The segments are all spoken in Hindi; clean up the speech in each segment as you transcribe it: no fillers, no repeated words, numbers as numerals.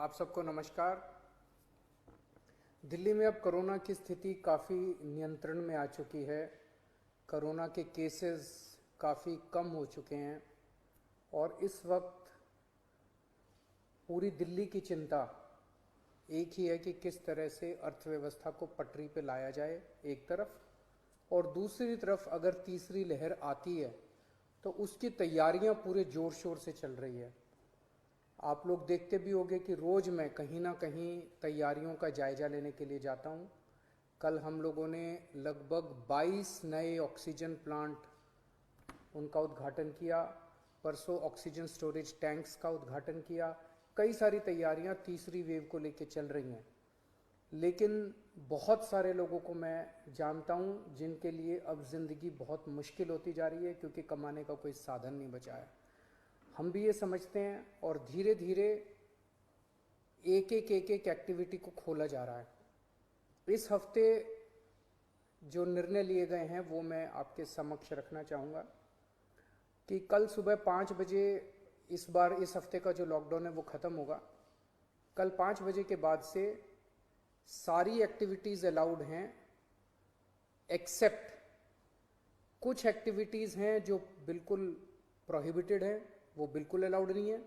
आप सबको नमस्कार। दिल्ली में अब कोरोना की स्थिति काफ़ी नियंत्रण में आ चुकी है। कोरोना के केसेस काफ़ी कम हो चुके हैं और इस वक्त पूरी दिल्ली की चिंता एक ही है कि किस तरह से अर्थव्यवस्था को पटरी पे लाया जाए एक तरफ, और दूसरी तरफ अगर तीसरी लहर आती है तो उसकी तैयारियां पूरे ज़ोर शोर से चल रही है। आप लोग देखते भी होंगे कि रोज़ मैं कहीं ना कहीं तैयारियों का जायज़ा लेने के लिए जाता हूँ। कल हम लोगों ने लगभग 22 नए ऑक्सीजन प्लांट उनका उद्घाटन किया, परसों ऑक्सीजन स्टोरेज टैंक्स का उद्घाटन किया। कई सारी तैयारियां तीसरी वेव को लेकर चल रही हैं, लेकिन बहुत सारे लोगों को मैं जानता हूं जिनके लिए अब ज़िंदगी बहुत मुश्किल होती जा रही है क्योंकि कमाने का कोई साधन नहीं बचा है। हम भी ये समझते हैं और धीरे धीरे एक एक एक्टिविटी को खोला जा रहा है। इस हफ्ते जो निर्णय लिए गए हैं वो मैं आपके समक्ष रखना चाहूँगा कि कल सुबह 5 बजे इस बार इस हफ्ते का जो लॉकडाउन है वो ख़त्म होगा। कल 5 बजे के बाद से सारी एक्टिविटीज़ अलाउड हैं, एक्सेप्ट कुछ एक्टिविटीज़ हैं जो बिल्कुल प्रोहिबिटेड हैं, वो बिल्कुल अलाउड नहीं है,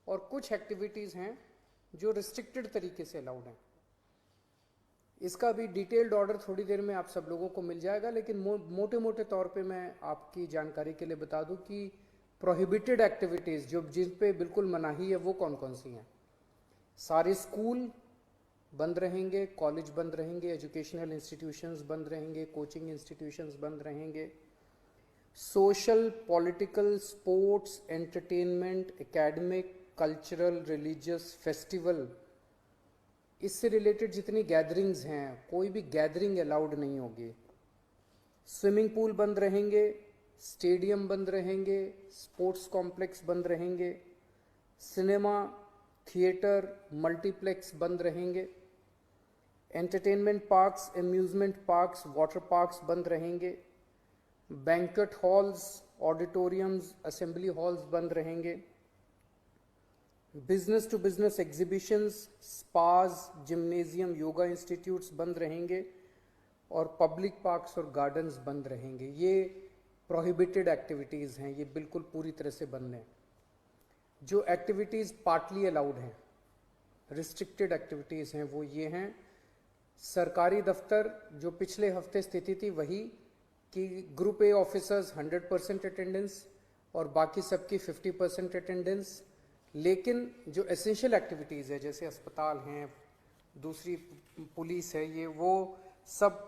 और कुछ एक्टिविटीज़ हैं जो रिस्ट्रिक्टेड तरीके से अलाउड हैं। इसका भी डिटेल्ड ऑर्डर थोड़ी देर में आप सब लोगों को मिल जाएगा, लेकिन मोटे मोटे तौर पे मैं आपकी जानकारी के लिए बता दूं कि प्रोहिबिटेड एक्टिविटीज़ जो जिन पे बिल्कुल मनाही है वो कौन कौन सी हैं। सारे स्कूल बंद रहेंगे, कॉलेज बंद रहेंगे, एजुकेशनल इंस्टीट्यूशंस बंद रहेंगे, कोचिंग इंस्टीट्यूशंस बंद रहेंगे, social, political, sports, entertainment, academic, cultural, religious, festival, इससे रिलेटेड जितनी गैदरिंग्स हैं कोई भी गैदरिंग अलाउड नहीं होगी। स्विमिंग पूल बंद रहेंगे, स्टेडियम बंद रहेंगे, स्पोर्ट्स कॉम्प्लेक्स बंद रहेंगे, सिनेमा, थिएटर, मल्टीप्लेक्स बंद रहेंगे, entertainment parks, amusement parks, water parks बंद रहेंगे, banquet halls, auditoriums, assembly halls बंद रहेंगे, business to business exhibitions, spas, gymnasium, yoga institutes बंद रहेंगे, और पब्लिक पार्क्स और गार्डन्स बंद रहेंगे। ये प्रोहिबिटेड एक्टिविटीज़ हैं, ये बिल्कुल पूरी तरह से बंद हैं। जो एक्टिविटीज़ पार्टली अलाउड हैं, रिस्ट्रिक्टेड एक्टिविटीज़ हैं, वो ये हैं। सरकारी दफ्तर जो पिछले हफ्ते स्थिति थी वही कि ग्रुप ए ऑफिसर्स 100% अटेंडेंस और बाकी सबकी 50% अटेंडेंस, लेकिन जो एसेंशियल एक्टिविटीज़ है जैसे अस्पताल हैं, दूसरी पुलिस है, ये वो सब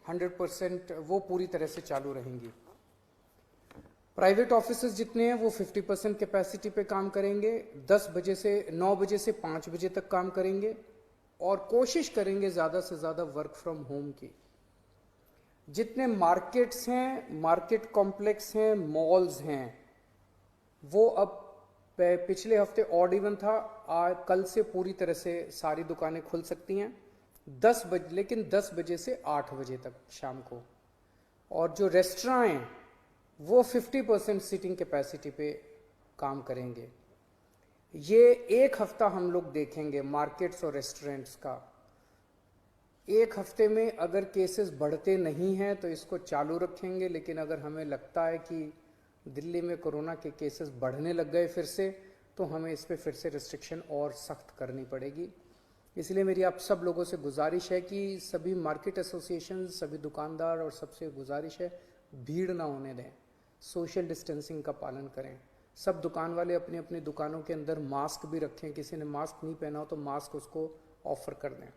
100% वो पूरी तरह से चालू रहेंगी। प्राइवेट ऑफिसेज जितने हैं वो 50% कैपेसिटी पे काम करेंगे, 10 बजे से 9 बजे से 5 बजे तक काम करेंगे और कोशिश करेंगे ज़्यादा से ज़्यादा वर्क फ्रॉम होम की। जितने मार्केट्स हैं, मार्केट कॉम्प्लेक्स हैं, मॉल्स हैं, वो अब पिछले हफ्ते ऑड इवन था, कल से पूरी तरह से सारी दुकानें खुल सकती हैं 10 बजे, लेकिन 10 बजे से 8 बजे तक शाम को। और जो रेस्टोरेंट हैं वो 50% सीटिंग कैपेसिटी पे काम करेंगे। ये एक हफ्ता हम लोग देखेंगे मार्केट्स और रेस्टोरेंट्स का। एक हफ्ते में अगर केसेस बढ़ते नहीं हैं तो इसको चालू रखेंगे, लेकिन अगर हमें लगता है कि दिल्ली में कोरोना के केसेस बढ़ने लग गए फिर से, तो हमें इस पर फिर से रिस्ट्रिक्शन और सख्त करनी पड़ेगी। इसलिए मेरी आप सब लोगों से गुजारिश है कि सभी मार्केट एसोसिएशन, सभी दुकानदार और सबसे गुजारिश है भीड़ ना होने दें, सोशल डिस्टेंसिंग का पालन करें। सब दुकान वाले अपनी अपनी दुकानों के अंदर मास्क भी रखें, किसी ने मास्क नहीं पहना हो तो मास्क उसको ऑफर कर दें।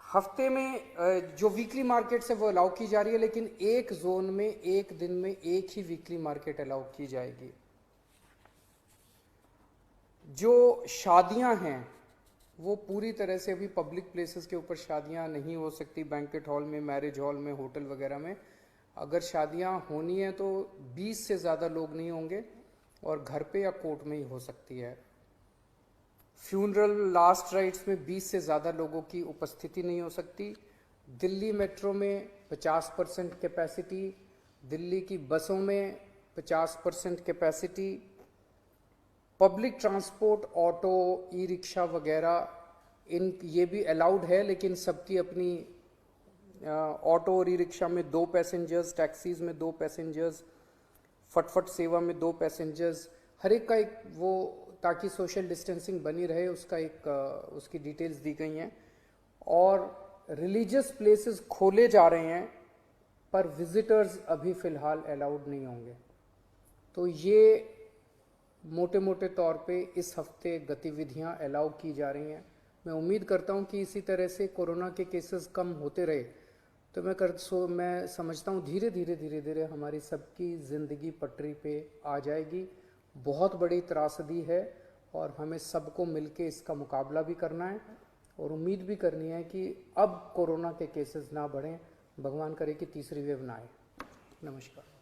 हफ्ते में जो वीकली मार्केट्स है वो अलाउ की जा रही है, लेकिन एक जोन में एक दिन में एक ही वीकली मार्केट अलाउ की जाएगी। जो शादियां हैं वो पूरी तरह से अभी पब्लिक प्लेसेस के ऊपर शादियां नहीं हो सकती, बैंक्वेट हॉल में, मैरिज हॉल में, होटल वगैरह में। अगर शादियां होनी है तो 20 से ज़्यादा लोग नहीं होंगे और घर पे या कोर्ट में ही हो सकती है। फ्यूनरल, लास्ट राइट्स में 20 से ज़्यादा लोगों की उपस्थिति नहीं हो सकती। दिल्ली मेट्रो में 50% कैपेसिटी, दिल्ली की बसों में 50% capacity, public transport, auto, e rickshaw वगैरह ये भी अलाउड है, लेकिन सबकी अपनी, ऑटो और ई रिक्शा में 2 पैसेंजर्स, टैक्सीज में 2 पैसेंजर्स, फटफट सेवा में 2 पैसेंजर्स, हर एक का एक वो, ताकि सोशल डिस्टेंसिंग बनी रहे, उसका एक उसकी डिटेल्स दी गई हैं। और रिलीजियस प्लेसेस खोले जा रहे हैं, पर विजिटर्स अभी फ़िलहाल अलाउड नहीं होंगे। तो ये मोटे मोटे तौर पे इस हफ्ते गतिविधियां अलाउ की जा रही हैं। मैं उम्मीद करता हूं कि इसी तरह से कोरोना के केसेस कम होते रहे, तो मैं समझता हूं धीरे धीरे हमारी सबकी ज़िंदगी पटरी पे आ जाएगी। बहुत बड़ी त्रासदी है और हमें सबको मिलके इसका मुकाबला भी करना है और उम्मीद भी करनी है कि अब कोरोना के केसेस ना बढ़ें, भगवान करे कि तीसरी वेव ना आए। नमस्कार।